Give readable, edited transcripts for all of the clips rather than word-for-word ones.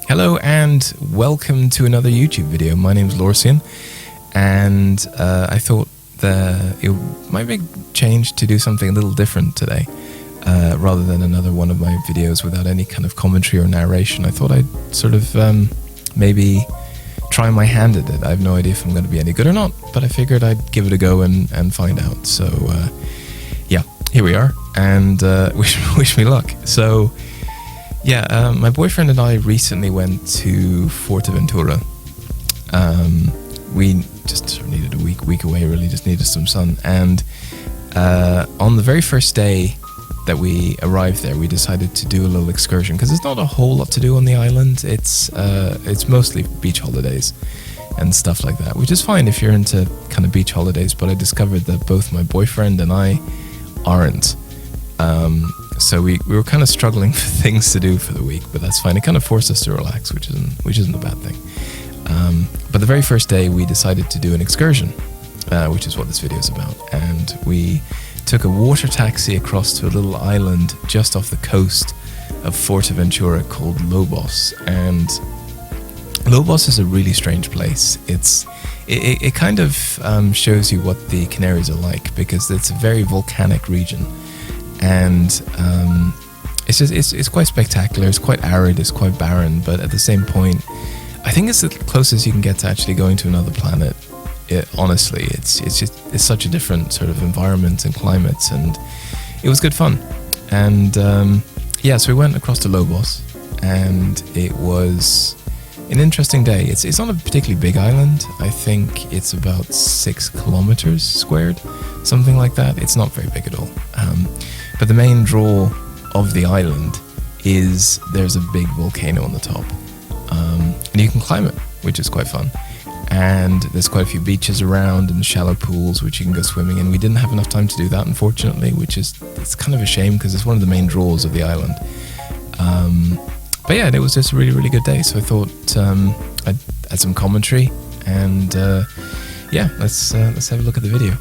Hello and welcome to another YouTube video. My name's Lorcian, and I thought that it might make change to do something a little different today. Rather than another one of my videos without any kind of commentary or narration, I thought I'd sort of maybe try my hand at it. I have no idea if I'm going to be any good or not, but I figured I'd give it a go and find out. So yeah, here we are, and wish me luck. So yeah, my boyfriend and I recently went to Fuertaventura. We just sort of needed a week away, really just needed some sun. And on the very first day that we arrived there, we decided to do a little excursion, because there's not a whole lot to do on the island. It's mostly beach holidays and stuff like that, which is fine if you're into kind of beach holidays, but I discovered that both my boyfriend and I aren't. So we were kind of struggling for things to do for the week, but that's fine. It kind of forced us to relax, which isn't a bad thing. But the very first day we decided to do an excursion, which is what this video is about, and we took a water taxi across to a little island just off the coast of Fuertaventura called Lobos. And Lobos is a really strange place. It kind of shows you what the Canaries are like, because it's a very volcanic region. And it's quite spectacular. It's quite arid. It's quite barren. But at the same point, I think it's the closest you can get to actually going to another planet. Honestly, it's such a different sort of environment and climates, and it was good fun. And yeah, so we went across to Lobos, and it was an interesting day. It's not a particularly big island. I think it's about 6 kilometers squared, something like that. It's not very big at all. But the main draw of the island is there's a big volcano on the top, and you can climb it, which is quite fun. And there's quite a few beaches around and shallow pools which you can go swimming in. We didn't have enough time to do that, unfortunately, it's kind of a shame, because it's one of the main draws of the island. But yeah, it was just a really, really good day. So I thought I'd add some commentary, and yeah, let's have a look at the video.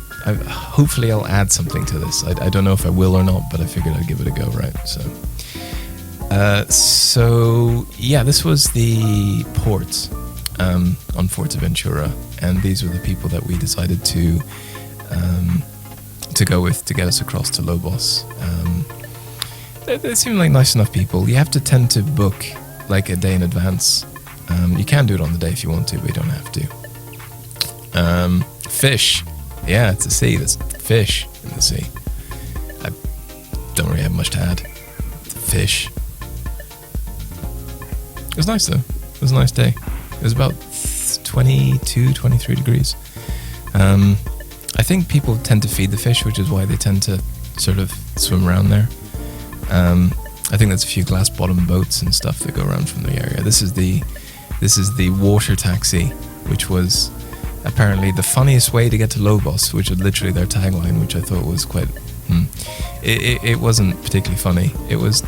Hopefully I'll add something to this. I don't know if I will or not, but I figured I'd give it a go, right? So yeah, this was the port on Fuerteventura, and these were the people that we decided to go with to get us across to Lobos. They seem like nice enough people. You have to tend to book like a day in advance. You can do it on the day if you want to, but you don't have to. Fish. Yeah, it's a sea. There's fish in the sea. I don't really have much to add. Fish. It was nice though. It was a nice day. It was about 22, 23 degrees. I think people tend to feed the fish, which is why they tend to sort of swim around there. I think there's a few glass bottom boats and stuff that go around from the area. This is the water taxi, which was apparently the funniest way to get to Lobos, which was literally their tagline, which I thought was quite it wasn't particularly funny. It was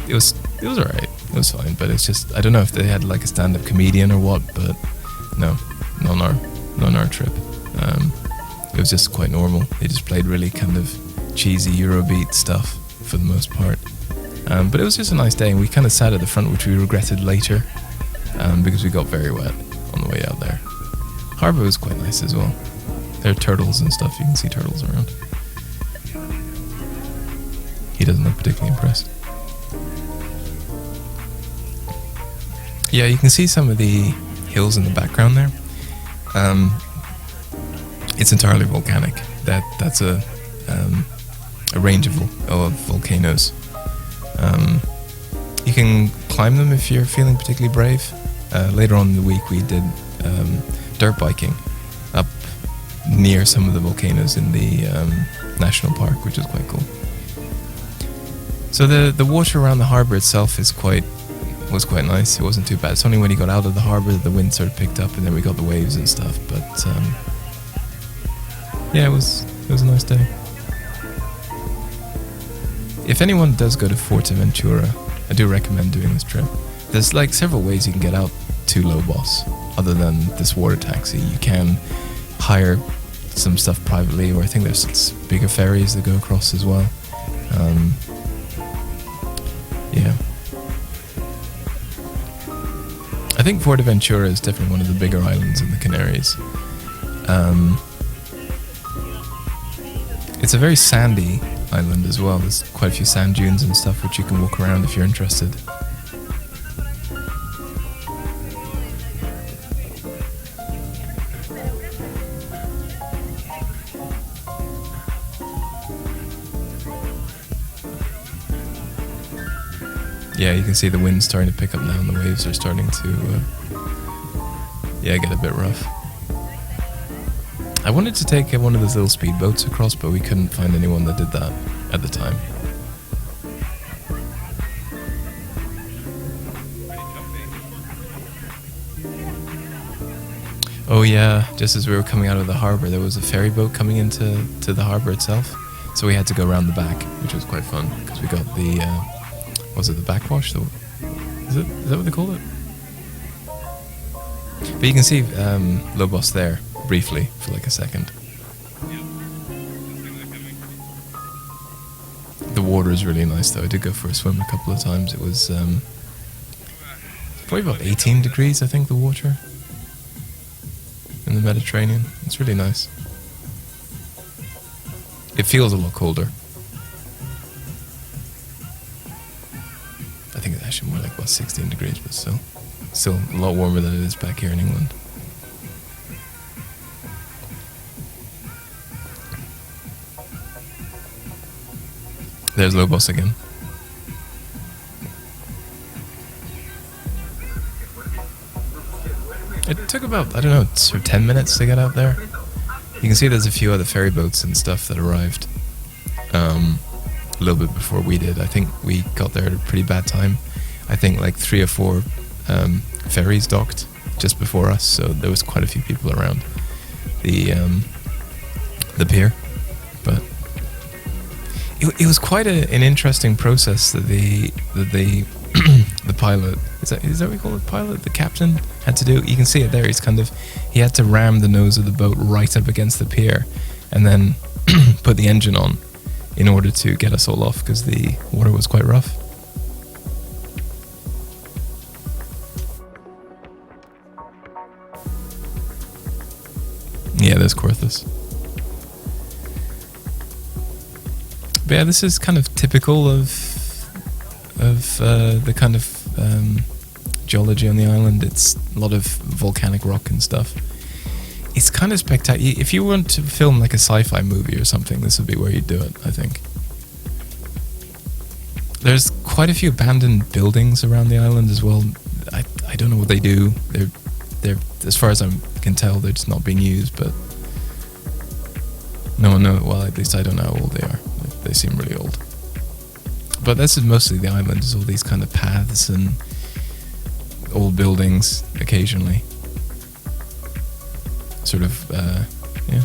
alright. It was fine, but it's just, I don't know if they had like a stand-up comedian or what, but no, not on our trip. It was just quite normal. They just played really kind of cheesy Eurobeat stuff for the most part. But it was just a nice day, and we kind of sat at the front, which we regretted later, because we got very wet on the way out there. Harbour was quite nice as well. There are turtles and stuff. You can see turtles around. He doesn't look particularly impressed. Yeah, you can see some of the hills in the background there. It's entirely volcanic. That's a range of volcanoes. You can climb them if you're feeling particularly brave. Later on in the week, we did dirt biking up near some of the volcanoes in the national park, which is quite cool. So the water around the harbour itself was quite nice. It wasn't too bad. It's only when you got out of the harbour that the wind sort of picked up, and then we got the waves and stuff. But yeah, it was a nice day. If anyone does go to Fuerteventura, I do recommend doing this trip. There's like several ways you can get out to Lobos other than this water taxi. You can hire some stuff privately, or I think there's bigger ferries that go across as well. Yeah. think Fuertaventura is definitely one of the bigger islands in the Canaries. It's a very sandy island as well. There's quite a few sand dunes and stuff which you can walk around if you're interested. Yeah, you can see the wind starting to pick up now and the waves are starting to get a bit rough. I wanted to take one of those little speedboats across, but we couldn't find anyone that did that at the time. Oh yeah, just as we were coming out of the harbour, there was a ferry boat coming into the harbour itself, so we had to go around the back, which was quite fun, because we got the, was it the backwash? Is that what they call it? But you can see Lobos there, briefly, for like a second. The water is really nice though. I did go for a swim a couple of times. It was probably about 18 degrees, I think, the water in the Mediterranean. It's really nice. It feels a lot colder. I think it's actually more like about 16 degrees, but still a lot warmer than it is back here in England. There's Lobos again. It took about, I don't know, sort of 10 minutes to get out there. You can see there's a few other ferry boats and stuff that arrived a little bit before we did. I think we got there at a pretty bad time. I think like 3 or 4 ferries docked just before us, so there was quite a few people around the pier. But it was quite an interesting process that the pilot, is that what we call it, pilot, the captain, had to do. You can see it there. He had to ram the nose of the boat right up against the pier and then put the engine on in order to get us all off, because the water was quite rough. Yeah, there's Corthus. But yeah, this is kind of typical of the kind of geology on the island. It's a lot of volcanic rock and stuff. It's kind of spectacular. If you want to film like a sci-fi movie or something, this would be where you'd do it, I think. There's quite a few abandoned buildings around the island as well. I don't know what they do. They're as far as I can tell, they're just not being used, but no one knows. Well, at least I don't know how old they are. They seem really old. But this is mostly the island. There's all these kind of paths and old buildings occasionally. Sort of, yeah.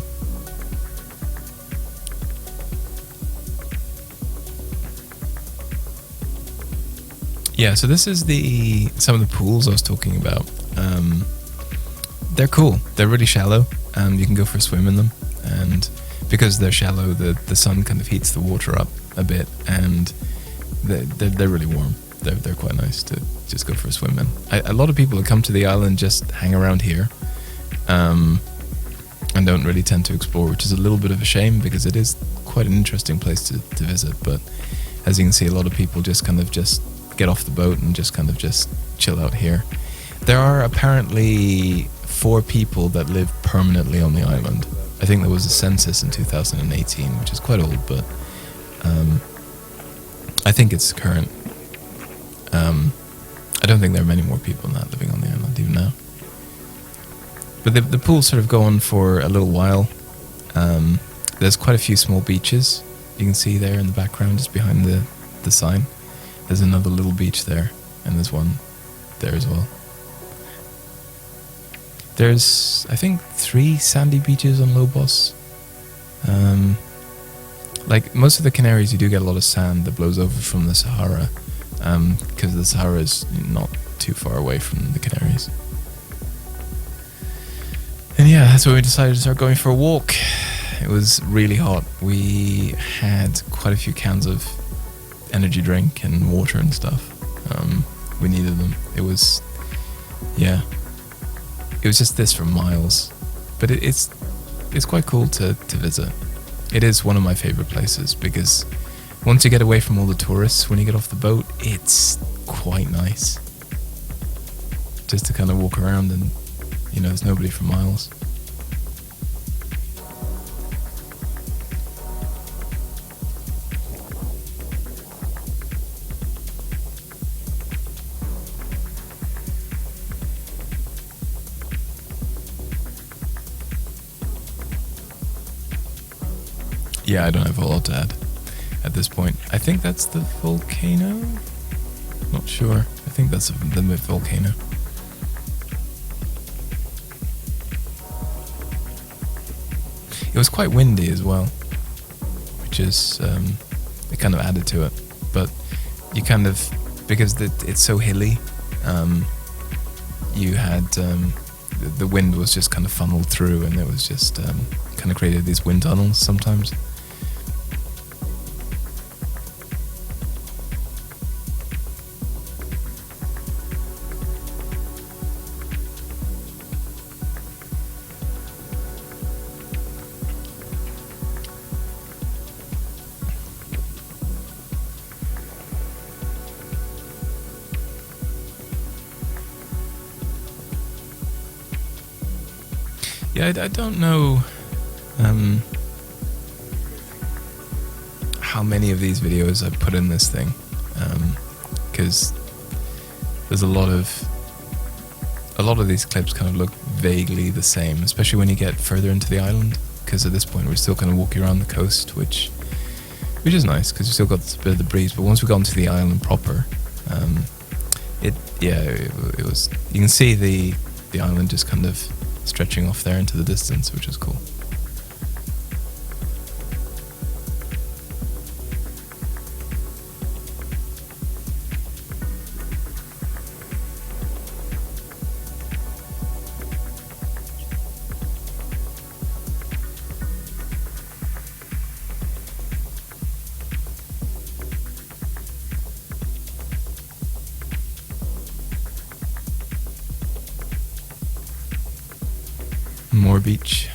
Yeah, so this is some of the pools I was talking about. They're cool. They're really shallow. You can go for a swim in them, and because they're shallow, the sun kind of heats the water up a bit, and they're really warm. They're quite nice to just go for a swim in. A lot of people that come to the island just hang around here, and don't really tend to explore, which is a little bit of a shame because it is quite an interesting place to visit. But as you can see, a lot of people just kind of just get off the boat and just kind of just chill out here. There are apparently 4 people that live permanently on the island. I think there was a census in 2018, which is quite old, but I think it's current. I don't think there are many more people than that living on the island even now. But the pools sort of go on for a little while. There's quite a few small beaches. You can see there in the background, just behind the sign. There's another little beach there, and there's one there as well. There's, I think, 3 sandy beaches on Lobos. Like most of the Canaries, you do get a lot of sand that blows over from the Sahara, because the Sahara is not too far away from the Canaries. And yeah, that's when we decided to start going for a walk. It was really hot. We had quite a few cans of energy drink and water and stuff. We needed them. It was Yeah. It was just this for miles. But it's quite cool to visit. It is one of my favorite places because once you get away from all the tourists, when you get off the boat, it's quite nice. Just to kind of walk around and, there's nobody for miles. Yeah, I don't have a lot to add at this point. I think that's the volcano? Not sure. I think that's the volcano. It was quite windy as well, which is, it kind of added to it. But you kind of, because it's so hilly, you had, the wind was just kind of funneled through, and it was just kind of created these wind tunnels sometimes. Yeah, I don't know how many of these videos I've put in this thing, because there's a lot of these clips kind of look vaguely the same, especially when you get further into the island, because at this point we're still kind of walking around the coast, which is nice because we still got a bit of the breeze. But once we got into the island proper, it was, you can see the island just kind of stretching off there into the distance, which is cool. More beach.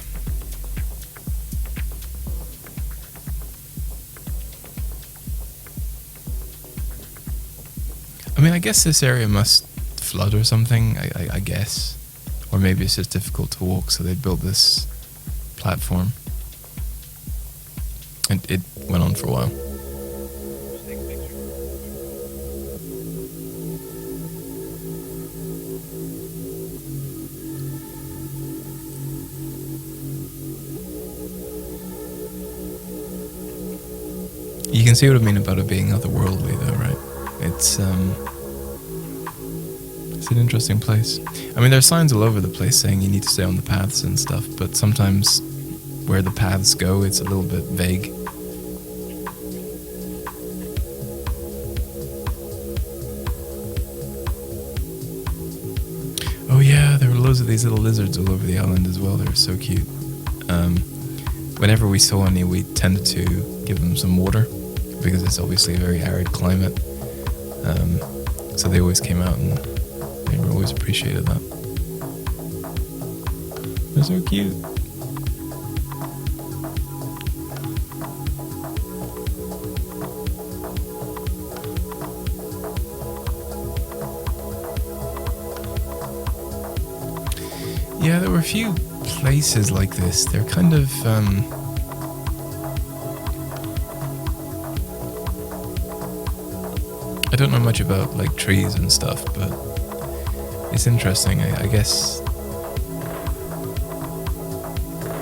I mean, I guess this area must flood or something, I guess. Or maybe it's just difficult to walk, so they built this platform. And it went on for a while. You can see what I mean about it being otherworldly, though, right? It's an interesting place. I mean, there are signs all over the place saying you need to stay on the paths and stuff, but sometimes where the paths go, it's a little bit vague. Oh yeah, there were loads of these little lizards all over the island as well. They were so cute. Whenever we saw any, we tended to give them some water, because it's obviously a very arid climate. So they always came out and they were always appreciated that. They're so cute. Yeah, there were a few places like this. They're kind of I don't know much about like trees and stuff, but it's interesting, I guess,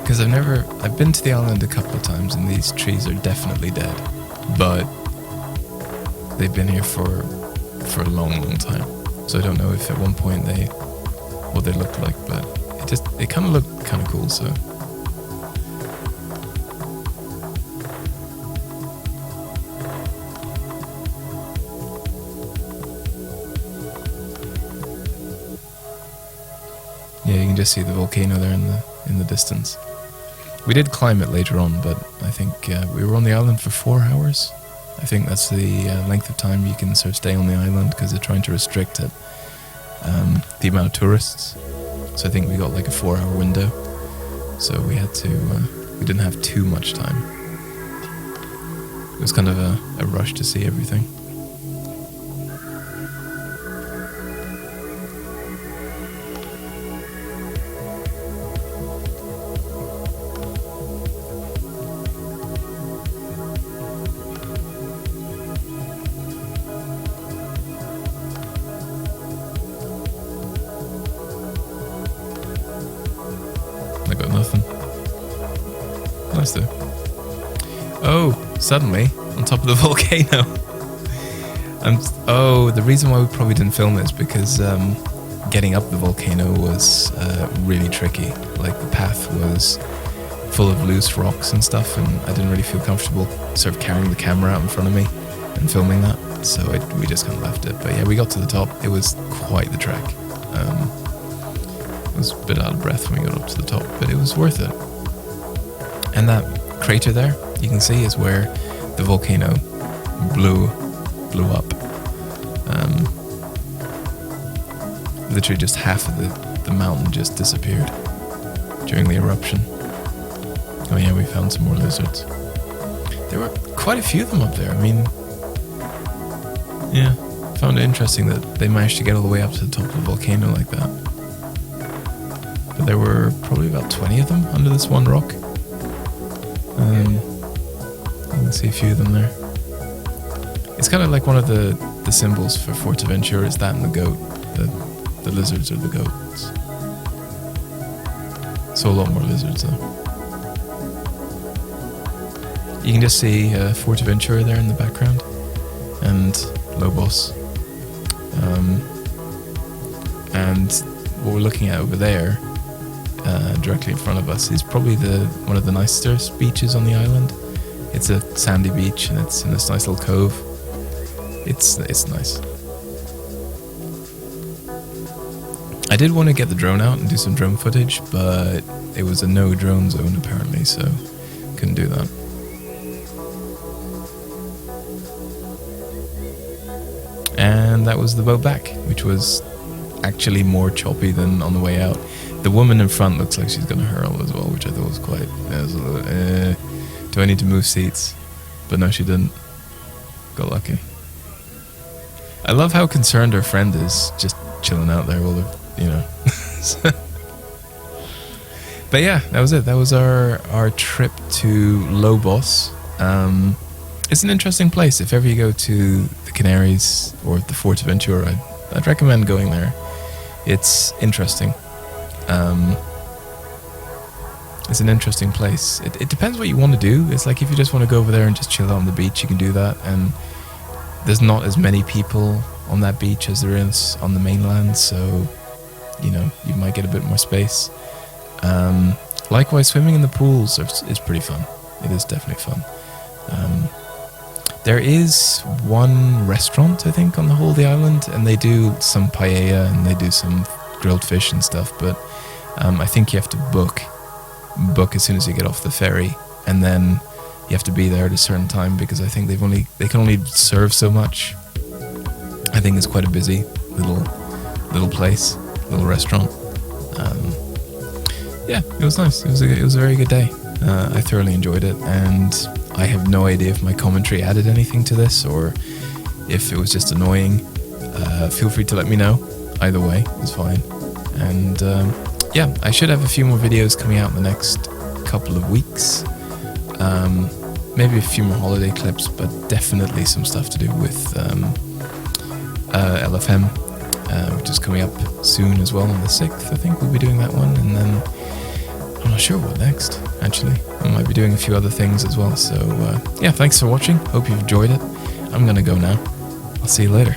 because I've been to the island a couple of times, and these trees are definitely dead, but they've been here for a long time. So I don't know if at one point what they looked like, but it kind of looked kind of cool. So yeah, you can just see the volcano there in the distance. We did climb it later on, but I think we were on the island for 4 hours. I think that's the length of time you can sort of stay on the island, because they're trying to restrict it. the amount of tourists. So I think we got like a 4-hour window. So we had to, we didn't have too much time. It was kind of a rush to see everything. I got nothing. Nice though. Oh, suddenly, on top of the volcano. The reason why we probably didn't film it is because getting up the volcano was really tricky. Like, the path was full of loose rocks and stuff, and I didn't really feel comfortable sort of carrying the camera out in front of me and filming that. So we just kind of left it. But yeah, we got to the top. It was quite the trek. I was a bit out of breath when we got up to the top, but it was worth it. And that crater there, you can see, is where the volcano blew up. Literally just half of the mountain just disappeared during the eruption. Oh yeah, we found some more lizards. There were quite a few of them up there. I mean, yeah, found it interesting that they managed to get all the way up to the top of the volcano like that. But there were probably about 20 of them under this one rock. You can see a few of them there. It's kind of like one of the symbols for Fuertaventura is that and the goat. The lizards are the goats. So a lot more lizards though. You can just see Fuertaventura there in the background and Lobos. And what we're looking at over there, directly in front of us, is probably one of the nicest beaches on the island. It's a sandy beach and it's in this nice little cove. It's nice. I did want to get the drone out and do some drone footage, but it was a no drone zone apparently, so couldn't do that. And that was the boat back, which was actually more choppy than on the way out. The woman in front looks like she's going to hurl as well, which I thought was quite... do I need to move seats? But no, she didn't. Got lucky. I love how concerned her friend is, just chilling out there while they're, you know. But yeah, that was it. That was our trip to Lobos. It's an interesting place. If ever you go to the Canaries or the Fuerteventura, I'd recommend going there. It's interesting. It's an interesting place. It depends what you want to do. It's like if you just want to go over there and just chill out on the beach, you can do that. And there's not as many people on that beach as there is on the mainland, so you know, you might get a bit more space. Likewise, swimming in the pools is pretty fun. It is definitely fun. There is one restaurant, I think, on the whole of the island, and they do some paella and they do some grilled fish and stuff, but I think you have to book as soon as you get off the ferry, and then you have to be there at a certain time because I think they can only serve so much. I think it's quite a busy little place, little restaurant. Yeah, it was nice. It was a very good day. I thoroughly enjoyed it, and I have no idea if my commentary added anything to this or if it was just annoying. Feel free to let me know. Either way, it's fine. And yeah, I should have a few more videos coming out in the next couple of weeks. Maybe a few more holiday clips, but definitely some stuff to do with LFM, which is coming up soon as well on the 6th. I think we'll be doing that one, and then I'm not sure what next, actually. I might be doing a few other things as well. So yeah, thanks for watching. Hope you've enjoyed it. I'm gonna go now. I'll see you later.